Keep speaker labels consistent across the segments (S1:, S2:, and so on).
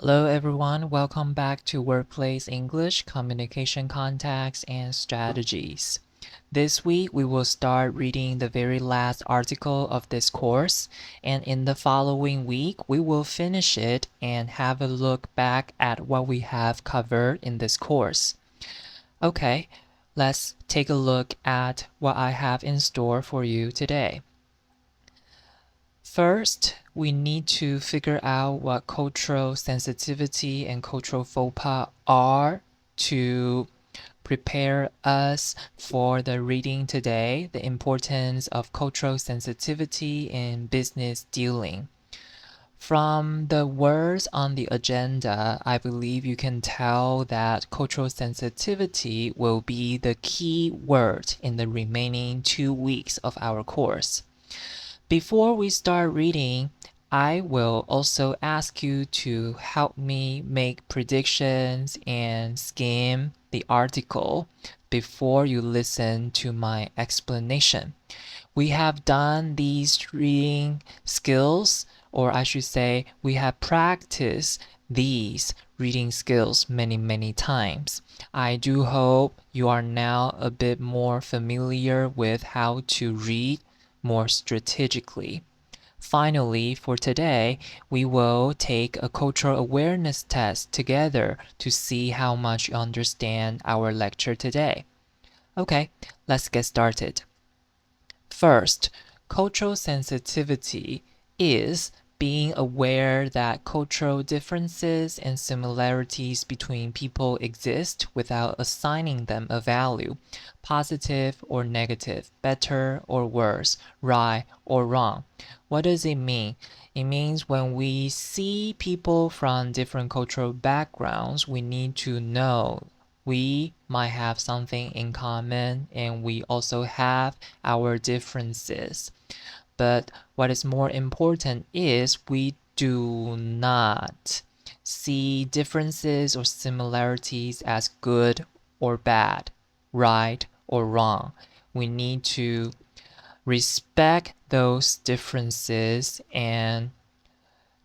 S1: Hello everyone, welcome back to Workplace English Communication Contacts and Strategies. This week we will start reading the very last article of this course, and in the following week we will finish it and have a look back at what we have covered in this course. Okay, let's take a look at what I have in store for you today. First, we need to figure out what cultural sensitivity and cultural faux pas are to prepare us for the reading today, the importance of cultural sensitivity in business dealing. From the words on the agenda, I believe you can tell that cultural sensitivity will be the key word in the remaining 2 weeks of our course. Before we start reading, I will also ask you to help me make predictions and skim the article before you listen to my explanation. We have done these reading skills, or I should say, we have practiced these reading skills many times. I do hope you are now a bit more familiar with how to read more strategically. Finally, for today, we will take a cultural awareness test together to see how much you understand our lecture today. Okay, let's get started. First, cultural sensitivity is being aware that cultural differences and similarities between people exist without assigning them a value, positive or negative, better or worse, right or wrong. What does it mean? It means when we see people from different cultural backgrounds, we need to know we might have something in common and we also have our differences. But what is more important is we do not see differences or similarities as good or bad, right or wrong. We need to respect those differences and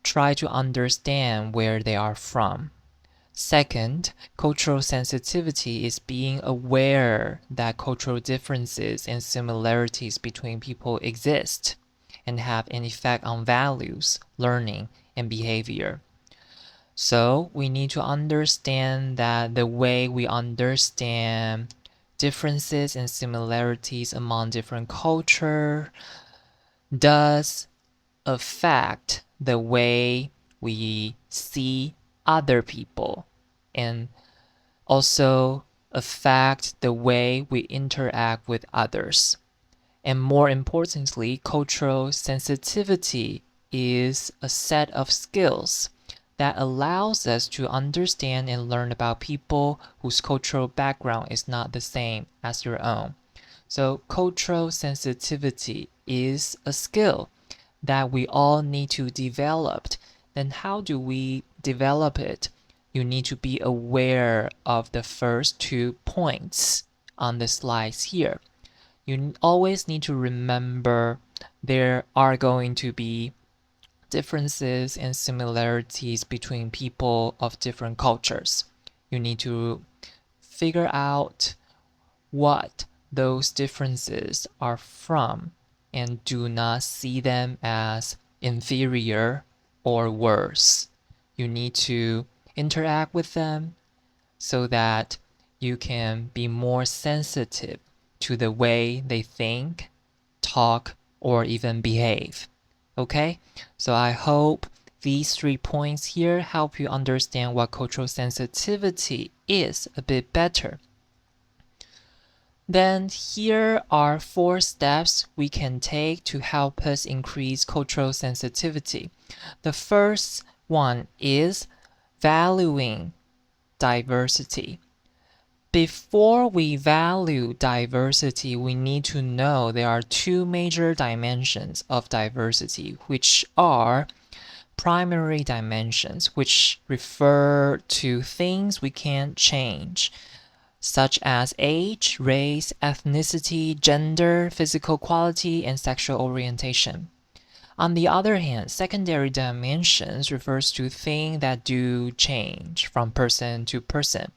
S1: try to understand where they are from. Second, cultural sensitivity is being aware that cultural differences and similarities between people exist and have an effect on values, learning, and behavior. So we need to understand that the way we understand differences and similarities among different cultures does affect the way we see other people and also affect the way we interact with others. And more importantly, cultural sensitivity is a set of skills that allows us to understand and learn about people whose cultural background is not the same as your own. So cultural sensitivity is a skill that we all need to develop. Then how do we develop it? You need to be aware of the first 2 points on the slides here. You always need to remember there are going to be differences and similarities between people of different cultures. You need to figure out what those differences are from and do not see them as inferior or worse. You need to interact with them so that you can be more sensitive to the way they think, talk, or even behave. Okay? So I hope these 3 points here help you understand what cultural sensitivity is a bit better. Then here are 4 steps we can take to help us increase cultural sensitivity. The first one is valuing diversity. Before we value diversity, we need to know there are 2 major dimensions of diversity, which are primary dimensions, which refer to things we can't change, such as age, race, ethnicity, gender, physical quality, and sexual orientation. On the other hand, secondary dimensions refers to things that do change from person to person.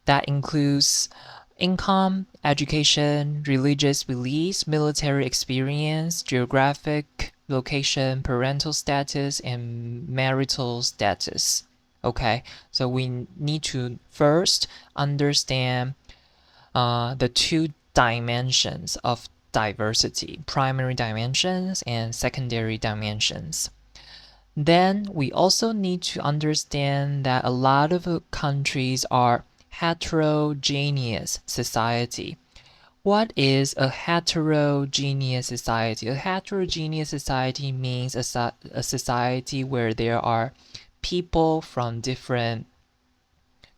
S1: That includes income, education, religious beliefs, military experience, geographic location, parental status, and marital status. Okay, so we need to first understand the two dimensions of diversity, primary dimensions and secondary dimensions. Then we also need to understand that a lot of countries are heterogeneous society. What is a heterogeneous society? A heterogeneous society means a society where there are people from different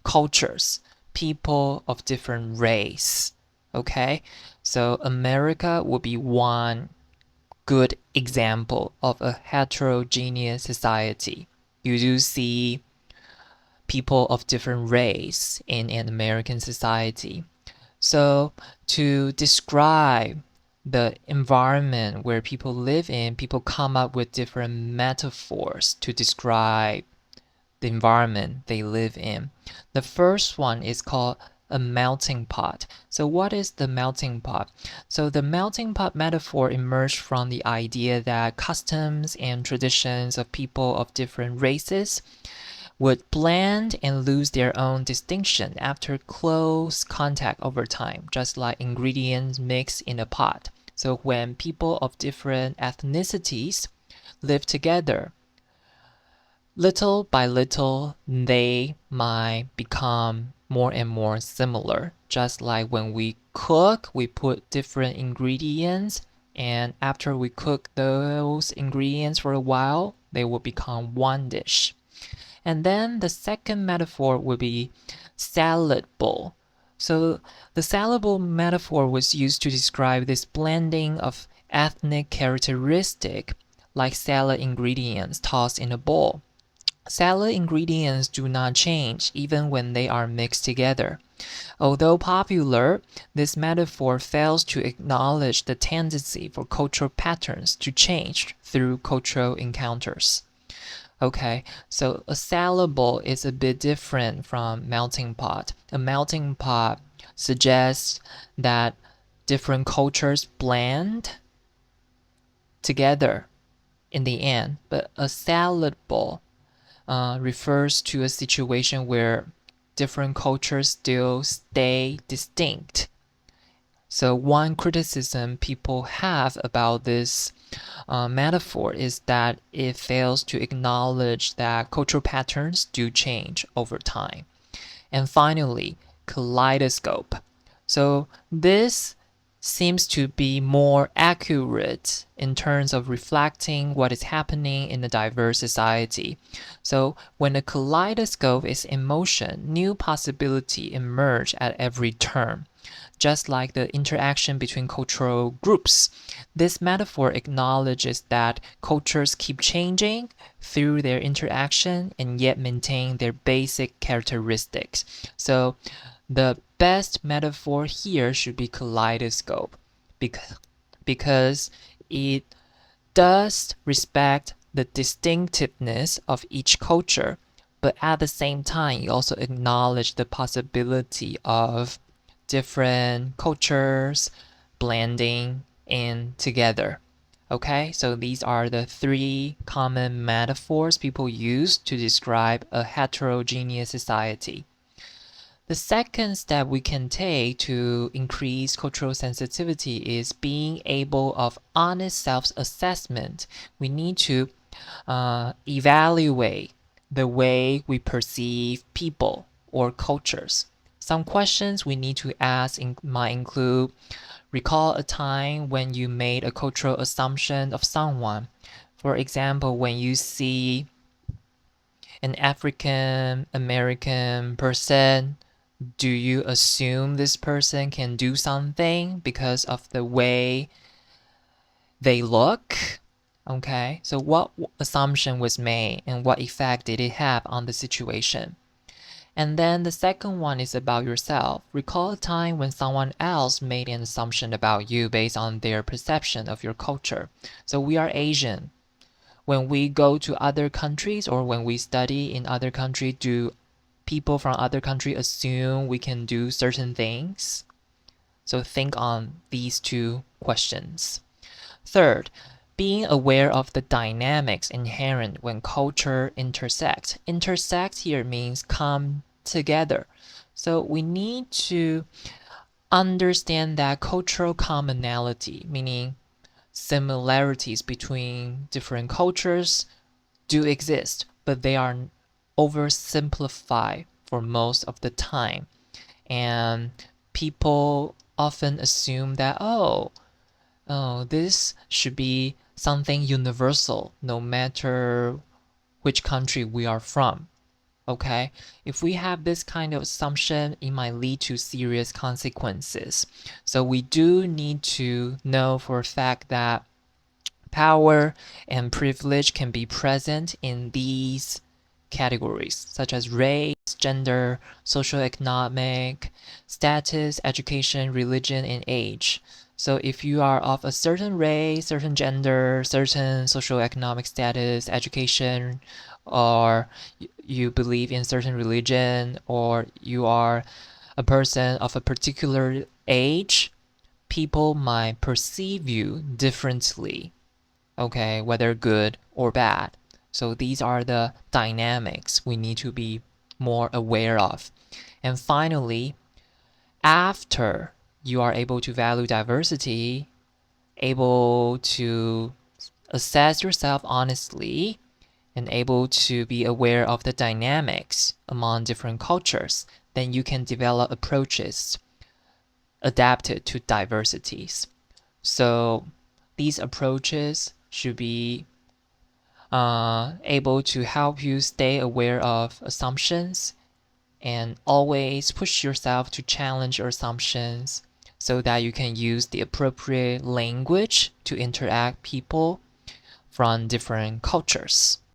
S1: cultures, people of different race. Okay, so America would be one good example of a heterogeneous society. You do see people of different race in an American society. So to describe the environment where people live in, people come up with different metaphors to describe the environment they live in. The first one is called a melting pot. So what is the melting pot? So the melting pot metaphor emerged from the idea that customs and traditions of people of different races would blend and lose their own distinction after close contact over time, just like ingredients mixed in a pot. So when people of different ethnicities live together, little by little, they might become more and more similar. Just like when we cook, we put different ingredients, and after we cook those ingredients for a while, they will become one dish. And then the second metaphor would be salad bowl. So the salad bowl metaphor was used to describe this blending of ethnic characteristic like salad ingredients tossed in a bowl. Salad ingredients do not change even when they are mixed together. Although popular, this metaphor fails to acknowledge the tendency for cultural patterns to change through cultural encounters. Okay, so a salad bowl is a bit different from melting pot. A melting pot suggests that different cultures blend together in the end, but a salad bowl refers to a situation where different cultures still stay distinct. So one criticism people have about this metaphor is that it fails to acknowledge that cultural patterns do change over time. And finally, kaleidoscope. So this seems to be more accurate in terms of reflecting what is happening in a diverse society. So when a kaleidoscope is in motion, new possibilities emerge at every turn. Just like the interaction between cultural groups, this metaphor acknowledges that cultures keep changing through their interaction and yet maintain their basic characteristics. So the best metaphor here should be kaleidoscope because it does respect the distinctiveness of each culture, but at the same time, it also acknowledges the possibility of different cultures blending in together. Okay, so these are the three common metaphors people use to describe a heterogeneous society. The second step we can take to increase cultural sensitivity is being able of honest self-assessment. We need to evaluate the way we perceive people or cultures. Some questions we need to ask might include: recall a time when you made a cultural assumption of someone. For example, when you see an African American person, do you assume this person can do something because of the way they look? Okay, so what assumption was made and what effect did it have on the situation? And then the second one is about yourself. Recall a time when someone else made an assumption about you based on their perception of your culture. So we are Asian. when we go to other countries or when we study in other countries, do people from other countries assume we can do certain things? So think on these two questions. Third, being aware of the dynamics inherent when culture intersect. Intersect here means come together. So we need to understand that cultural commonality, meaning similarities between different cultures, do exist, but they are oversimplified for most of the time. And people often assume that, this should be something universal no matter which country we are from. Okay, if we have this kind of assumption, it might lead to serious consequences. So we do need to know for a fact that power and privilege can be present in these categories, such as race, gender, socioeconomic status, education, religion, and age. So if you are of a certain race, certain gender, certain socioeconomic status, education, or you believe in certain religion, or you are a person of a particular age, people might perceive you differently, okay, whether good or bad. So these are the dynamics we need to be more aware of. And finally, after you are able to value diversity, able to assess yourself honestly, and able to be aware of the dynamics among different cultures, then you can develop approaches adapted to diversities. So these approaches should be able to help you stay aware of assumptions and always push yourself to challenge your assumptions so that you can use the appropriate language to interact people from different cultures.